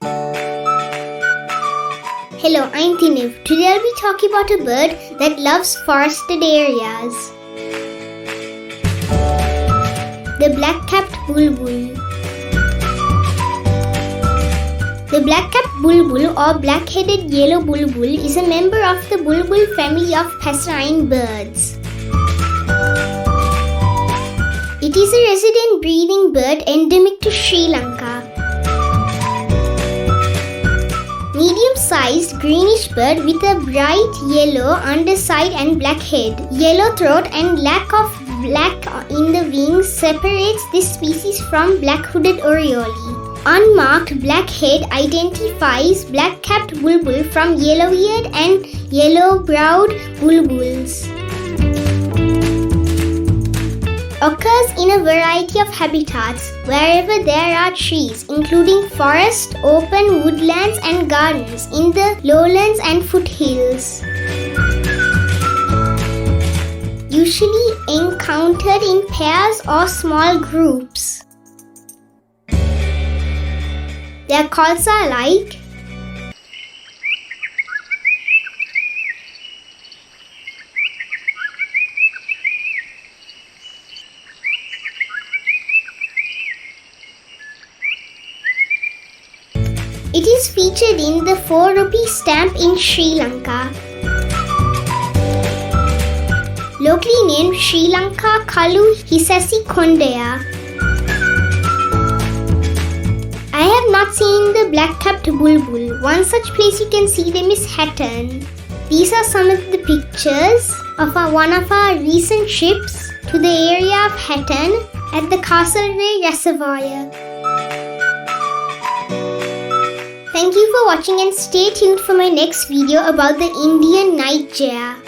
Hello, I'm Thinev. Today I'll be talking about a bird that loves forested areas. The Black-capped Bulbul. The Black-capped Bulbul or Black-headed Yellow Bulbul is a member of the Bülbül family of passerine birds. It is a resident breeding bird endemic to Sri Lanka. Medium-sized greenish bird with a bright yellow underside and black head. Yellow throat and lack of black in the wings separates this species from Black-hooded Oriole. Unmarked black head identifies Black-capped Bulbul from Yellow-eared and Yellow-browed Bulbuls. Occurs in a variety of habitats wherever there are trees, including forest, open woodlands and gardens in the lowlands and foothills. Usually encountered in pairs or small groups. Their calls are like it is featured in the 4 rupee stamp in Sri Lanka. Locally named Sri Lanka kalu hisasi Kondaya. I have not seen the Black-capped Bulbul. One such place you can see them is Hatton. These are some of the pictures of one of our recent trips to the area of Hatton at the Castleway Reservoir. Thank you for watching and stay tuned for my next video about the Indian nightjar.